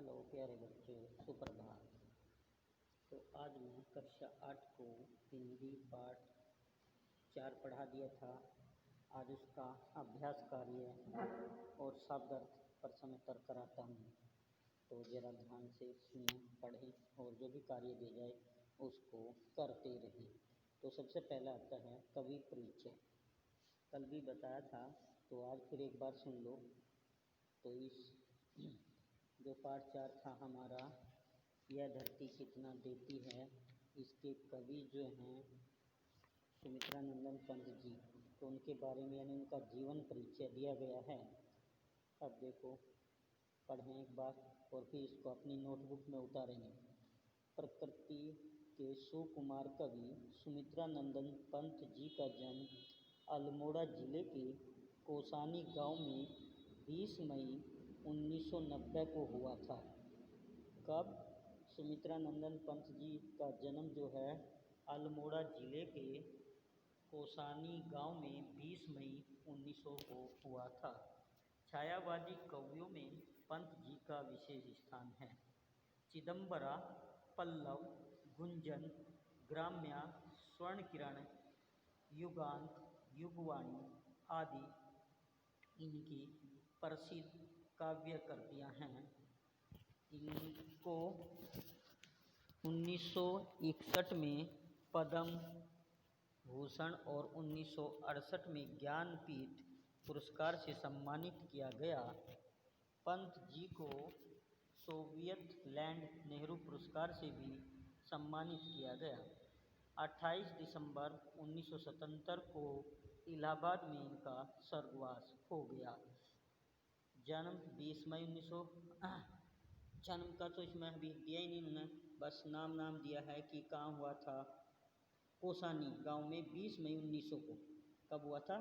Hello प्यारे बच्चों, सुप्रभात। तो आज मैं कक्षा 8 को हिंदी पाठ 4 पढ़ा दिया था। आज उसका अभ्यास कार्य और शब्द अर्थ प्रश्न उत्तर कराता हूँ। तो ज़रा ध्यान से सुने, पढ़ें और जो भी कार्य दिया जाए उसको करते रहें। तो सबसे पहला आता है कवि परिचय। कल भी बताया था, तो आज फिर एक बार सुन लो। तो इस जो पाठ 4 था हमारा, यह धरती कितना देती है, इसके कवि जो हैं सुमित्रा नंदन पंत जी, तो उनके बारे में यानी उनका जीवन परिचय दिया गया है। अब देखो, पढ़ें एक बार और फिर इसको अपनी नोटबुक में उतारेंगे। प्रकृति के सुकुमार कवि सुमित्रा नंदन पंत जी का जन्म अल्मोड़ा जिले के कोसानी गांव में 20 मई 1990 को हुआ था। कब? सुमित्रा नंदन पंत जी का जन्म जो है अल्मोड़ा जिले के कोसानी गांव में 20 मई 1900 को हुआ था। छायावादी कवियों में पंत जी का विशेष स्थान है। चिदंबरा, पल्लव, गुंजन, ग्राम्या, स्वर्ण किरण, युगांत, युगवाणी आदि इनकी प्रसिद्ध काव्य कृतियाँ हैं। इनको 1961 में पद्म भूषण और 1968 में ज्ञानपीठ पुरस्कार से सम्मानित किया गया। पंत जी को सोवियत लैंड नेहरू पुरस्कार से भी सम्मानित किया गया। 28 दिसंबर 1977 को इलाहाबाद में इनका स्वर्गवास हो गया। जन्म 20 मई 1900। जन्म का तो इसमें अभी दिया ही नहीं उन्होंने, बस नाम दिया है कि कहाँ हुआ था। कोसानी गांव में 20 मई 1900 को। कब हुआ था?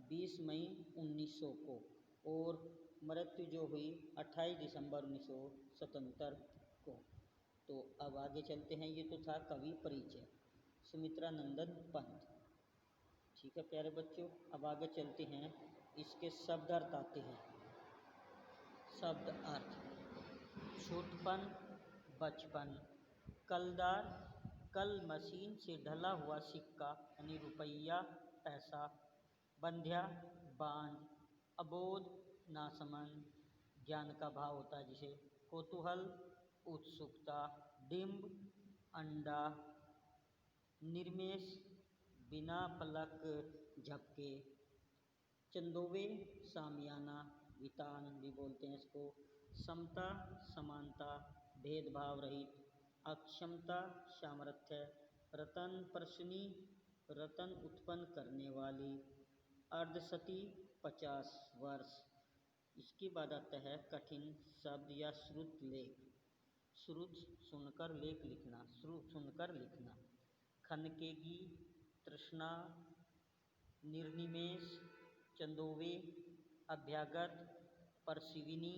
20 मई 1900 को। और मृत्यु जो हुई 28 दिसंबर 1977 को। तो अब आगे चलते हैं। ये तो था कवि परिचय सुमित्रा नंदन पंत। ठीक है प्यारे बच्चों, अब आगे चलते हैं। इसके शब्द अर्थ आते हैं। शब्द अर्थ: छोटपन, बचपन, कलदार, कल मशीन से ढला हुआ सिक्का यानी रुपया पैसा, बंध्या बांझ, अबोध नासमझ, ज्ञान का भाव होता है जिसे, कौतूहल उत्सुकता, डिंब अंडा, निर्मेश बिना पलक झपके, चंदोवे सामियाना वितान भी बोलते हैं इसको, समता समानता भेदभाव रहित, अक्षमता सामर्थ्य, रतन प्रश्नी रतन उत्पन्न करने वाली, अर्धशती 50 वर्ष। इसके बाद आता है कठिन शब्द या श्रुत लेख। श्रुत सुनकर लेख लिखना, श्रुत सुनकर लिखना। खनकेगी, तृष्णा, निर्निमेष, चंदोवे, अभ्यागत, परसिविनी।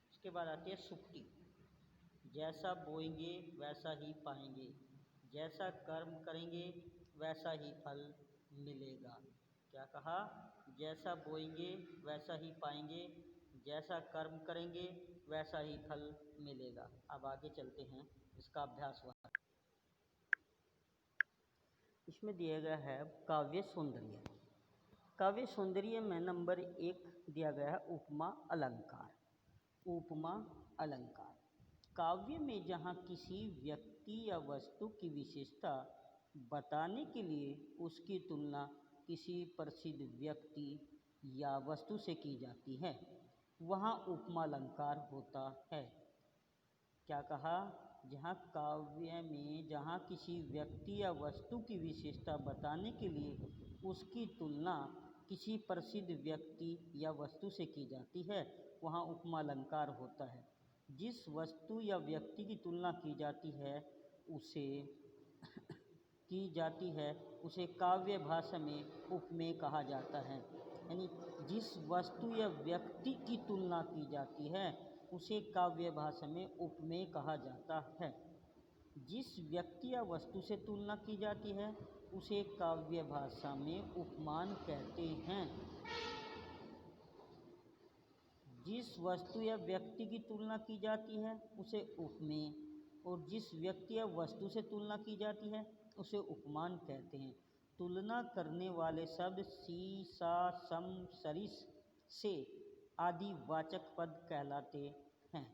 इसके बाद आती है सुक्ति। जैसा बोएंगे वैसा ही पाएंगे, जैसा कर्म करेंगे वैसा ही फल मिलेगा। क्या कहा? जैसा बोएंगे वैसा ही पाएंगे, जैसा कर्म करेंगे वैसा ही फल मिलेगा। अब आगे चलते हैं। इसका अभ्यास हुआ। इसमें दिया गया है काव्य सौंदर्य। काव्य सौंदर्य में नंबर 1 दिया गया है उपमा अलंकार। उपमा अलंकार काव्य में जहाँ किसी व्यक्ति या वस्तु की विशेषता बताने के लिए उसकी तुलना किसी प्रसिद्ध व्यक्ति या वस्तु से की जाती है, वहाँ उपमा अलंकार होता है। क्या कहा? जहाँ काव्य में जहाँ किसी व्यक्ति या वस्तु की विशेषता बताने के लिए उसकी तुलना किसी प्रसिद्ध व्यक्ति या वस्तु से की जाती है, वहाँ उपमा अलंकार होता है। जिस वस्तु या व्यक्ति की तुलना की जाती है उसे काव्य भाषा में उपमेय कहा जाता है। यानी जिस वस्तु या व्यक्ति की तुलना की जाती है उसे काव्य भाषा में उपमेय कहा जाता है। जिस व्यक्ति या वस्तु से तुलना की जाती है उसे काव्य भाषा में उपमान कहते हैं। जिस वस्तु या व्यक्ति की तुलना की जाती है उसे उपमेय, और जिस व्यक्ति या वस्तु से तुलना की जाती है उसे उपमान कहते हैं। तुलना करने वाले शब्द सी, सा, सम, सरिस, से आदि वाचक पद कहलाते हैं।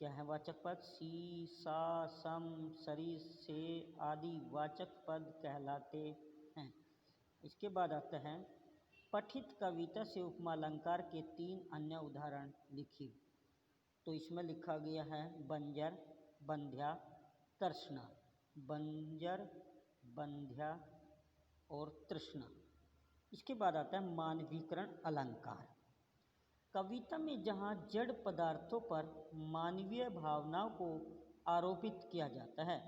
क्या है वाचक पद? सी, सा, सम, सरिस, से आदि वाचक पद कहलाते हैं। इसके बाद आता है पठित कविता से उपमा अलंकार के 3 अन्य उदाहरण लिखिए। तो इसमें लिखा गया है बंजर, बंध्या, तृष्णा। बंजर, बंध्या और तृष्णा। इसके बाद आता है मानवीकरण अलंकार। कविता में जहाँ जड़ पदार्थों पर मानवीय भावनाओं को आरोपित किया जाता है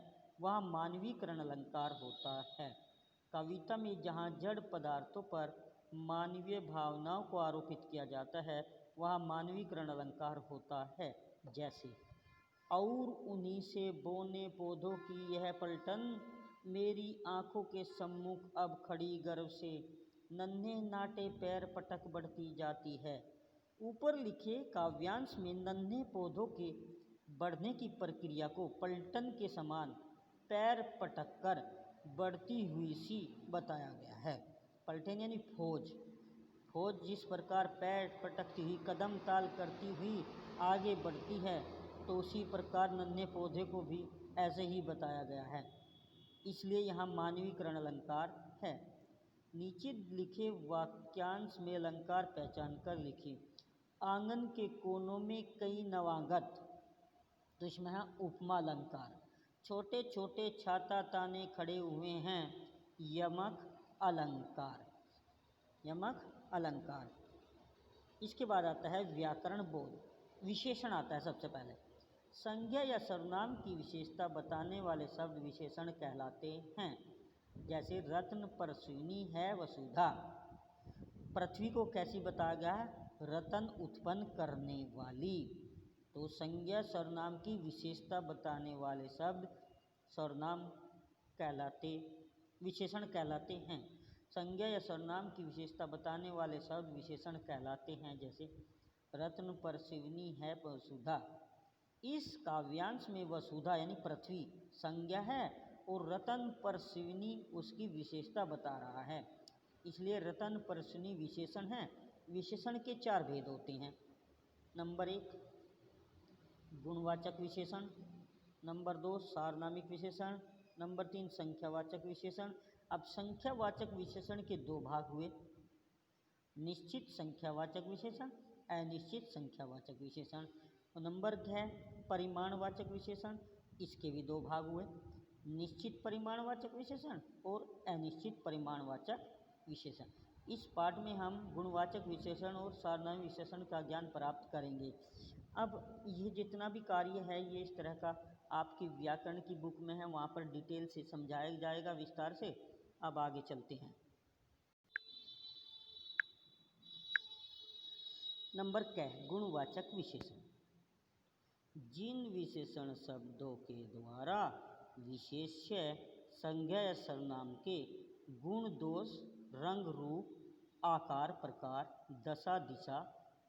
वहाँ मानवीकरण अलंकार होता है। कविता में जहाँ जड़ पदार्थों पर मानवीय भावनाओं को आरोपित किया जाता है वहाँ मानवीकरण अलंकार होता है। जैसे और उन्हीं से बोने पौधों की यह पलटन, मेरी आँखों के सम्मुख अब खड़ी गर्व से, नन्हे नाटे पैर पटक बढ़ती जाती है। ऊपर लिखे काव्यांश में नन्हे पौधों के बढ़ने की प्रक्रिया को पलटन के समान पैर पटक कर बढ़ती हुई सी बताया गया है। पलटन यानी फौज। फौज जिस प्रकार पैर पटकती हुई कदम ताल करती हुई आगे बढ़ती है तो उसी प्रकार नन्हे पौधे को भी ऐसे ही बताया गया है, इसलिए यहाँ मानवीकरण अलंकार है। नीचे लिखे वाक्यांश में अलंकार पहचान कर लिखिए। आंगन के कोनों में कई नवागत, तो इसमें है उपमा अलंकार। छोटे छोटे छाता ताने खड़े हुए हैं, यमक अलंकार। यमक अलंकार। इसके बाद आता है व्याकरण बोध। विशेषण आता है सबसे पहले। संज्ञा या सर्वनाम की विशेषता बताने वाले शब्द विशेषण कहलाते हैं। जैसे रत्न परस्विनी है वसुधा। पृथ्वी को कैसी बताया गया है? रतन उत्पन्न करने वाली। तो संज्ञा सर्वनाम की विशेषता बताने वाले शब्द सर्वनाम कहलाते, विशेषण कहलाते हैं। संज्ञा या सर्वनाम की विशेषता बताने वाले शब्द विशेषण कहलाते हैं। जैसे रत्न परस्विनी है वसुधा। इस काव्यांश में वसुधा यानी पृथ्वी संज्ञा है और रतन परस्विनी उसकी विशेषता बता रहा है, इसलिए रतन परस्विनी विशेषण है। विशेषण के 4 भेद होते हैं। नंबर 1 गुणवाचक विशेषण, नंबर 2 सार्वनामिक विशेषण, नंबर 3 संख्यावाचक विशेषण। अब संख्यावाचक विशेषण के 2 भाग हुए, निश्चित संख्यावाचक विशेषण, अनिश्चित संख्यावाचक विशेषण। और नंबर है परिमाणवाचक विशेषण, इसके भी 2 भाग हुए, निश्चित परिमाणवाचक विशेषण और अनिश्चित परिमाणवाचक विशेषण। इस पाठ में हम गुणवाचक विशेषण और सार्वनामिक विशेषण का ज्ञान प्राप्त करेंगे। अब ये जितना भी कार्य है ये इस तरह का आपकी व्याकरण की बुक में है, वहाँ पर डिटेल से समझाया जाएगा विस्तार से। अब आगे चलते हैं। नंबर क्या है? गुणवाचक विशेषण। जिन विशेषण शब्दों के द्वारा विशेष्य संज्ञा या सर्वनाम के गुण दोष रंग रूप आकार प्रकार दशा दिशा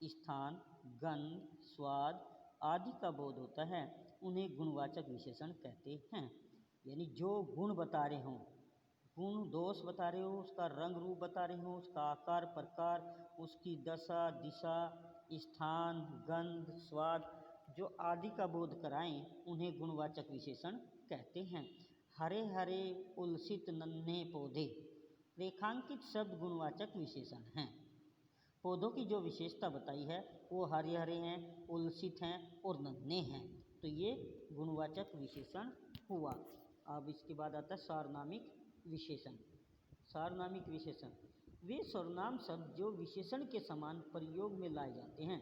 स्थान गंध स्वाद आदि का बोध होता है उन्हें गुणवाचक विशेषण कहते हैं। यानी जो गुण बता रहे हों, गुण दोष बता रहे हो, उसका रंग रूप बता रहे हो, उसका आकार प्रकार, उसकी दशा दिशा स्थान गंध स्वाद जो आदि का बोध कराएं उन्हें गुणवाचक विशेषण कहते हैं। हरे हरे उलसित नन्हे पौधे रेखांकित शब्द गुणवाचक विशेषण हैं। पौधों की जो विशेषता बताई है वो हरे हरे हैं, उलसित हैं और नन्हे हैं, तो ये गुणवाचक विशेषण हुआ। अब इसके बाद आता है सार्वनामिक विशेषण। सार्वनामिक विशेषण वे सर्वनाम शब्द जो विशेषण के समान प्रयोग में लाए जाते हैं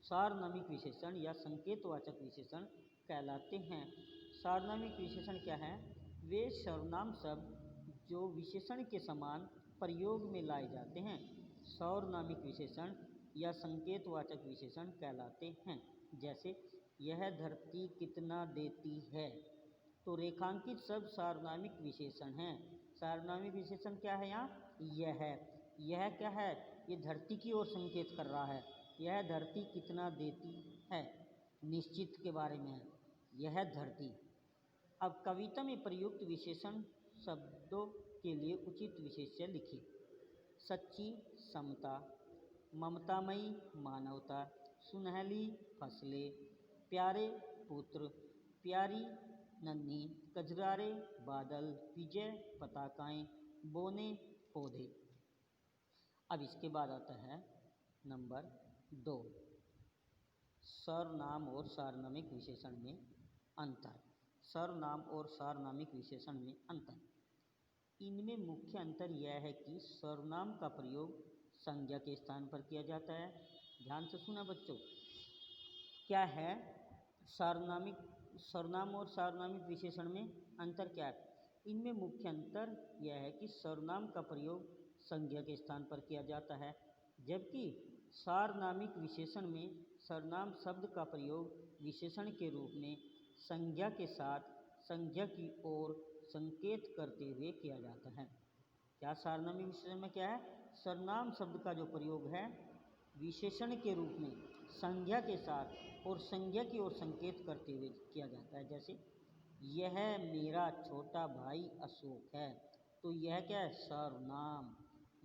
सार्वनामिक विशेषण या संकेतवाचक विशेषण कहलाते हैं। सार्वनामिक विशेषण क्या है? वे सर्वनाम शब्द जो विशेषण के समान प्रयोग में लाए जाते हैं सार्वनामिक विशेषण या संकेतवाचक विशेषण कहलाते हैं। जैसे यह धरती कितना देती है, तो रेखांकित शब्द सार्वनामिक विशेषण हैं। सार्वनामिक विशेषण क्या है? यहाँ यह क्या है? ये धरती की ओर संकेत कर रहा है, यह धरती कितना देती है, निश्चित के बारे में है, यह धरती। अब कविता में प्रयुक्त विशेषण शब्दों के लिए उचित विशेष्य लिखिए। सच्ची समता, ममतामयी मानवता, सुनहली फसलें, प्यारे पुत्र, प्यारी नन्ही, कजरारे बादल, विजय पताकाएं, बोने पौधे। अब इसके बाद आता है नंबर 2, सर्वनाम और सार्वनामिक विशेषण में अंतर। सर्वनाम और सार्वनामिक विशेषण में अंतर। इनमें मुख्य अंतर यह है कि सर्वनाम का प्रयोग संज्ञा के स्थान पर किया जाता है। ध्यान से सुना बच्चों, क्या है सर्वनाम और सार्वनामिक विशेषण में अंतर क्या है? इनमें मुख्य अंतर यह है कि सर्वनाम का प्रयोग संज्ञा के स्थान पर किया जाता है, जबकि सार्वनामिक विशेषण में सर्वनाम शब्द का प्रयोग विशेषण के रूप में संज्ञा के साथ संज्ञा की ओर संकेत करते हुए किया जाता है। क्या सार्वनामिक विशेषण में क्या है? सर्वनाम शब्द का जो प्रयोग है विशेषण के रूप में संज्ञा के साथ और संज्ञा की ओर संकेत करते हुए किया जाता है। जैसे यह मेरा छोटा भाई अशोक है, तो यह क्या है? सर्वनाम।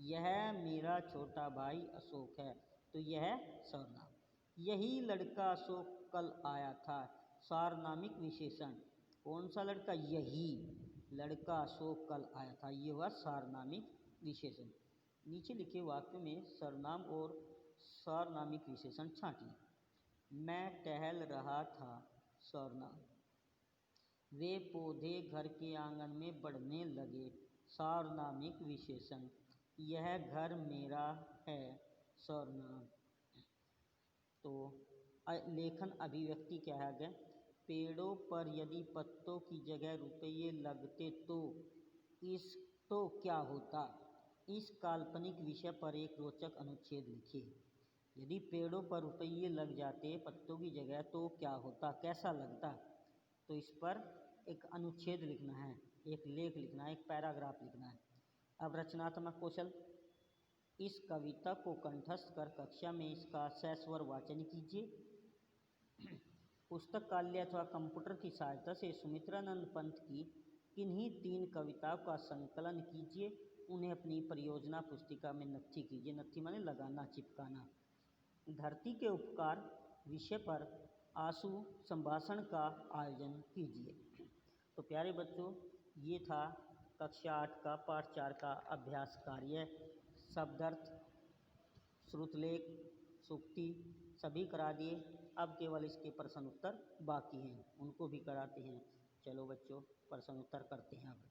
यह मेरा छोटा भाई अशोक है, तो यह सर्वनाम। यही लड़का अशोक कल आया था, सार्वनामिक विशेषण। कौन सा लड़का? यही लड़का अशोक कल आया था, ये हुआ सार्वनामिक विशेषण। नीचे लिखे वाक्य में सर्वनाम और सार्वनामिक विशेषण छांटिए। मैं टहल रहा था, सर्वनाम। वे पौधे घर के आंगन में बढ़ने लगे, सार्वनामिक विशेषण। यह घर मेरा है, सर्वनाम। तो लेखन अभिव्यक्ति क्या है आगे? पेड़ों पर यदि पत्तों की जगह रुपये लगते तो क्या होता? इस काल्पनिक विषय पर एक रोचक अनुच्छेद लिखिए। यदि पेड़ों पर रुपये लग जाते पत्तों की जगह तो क्या होता, कैसा लगता? तो इस पर एक अनुच्छेद लिखना है, एक लेख लिखना है, एक पैराग्राफ लिखना है। अब रचनात्मक कौशल। इस कविता को कंठस्थ कर कक्षा में इसका सस्वर वाचन कीजिए। पुस्तकालय अथवा कंप्यूटर की सहायता से सुमित्रानंद पंत की किन्हीं 3 कविताओं का संकलन कीजिए। उन्हें अपनी परियोजना पुस्तिका में नत्थी कीजिए। नत्थी माने लगाना, चिपकाना। धरती के उपकार विषय पर आशु संभाषण का आयोजन कीजिए। तो प्यारे बच्चों, ये था कक्षा 8 का पाठ 4 का अभ्यास कार्य। शब्दार्थ, श्रुतलेख, सूक्ति सभी करा दिए। अब केवल इसके प्रश्न उत्तर बाकी हैं, उनको भी कराते हैं। चलो बच्चों, प्रश्न उत्तर करते हैं अब।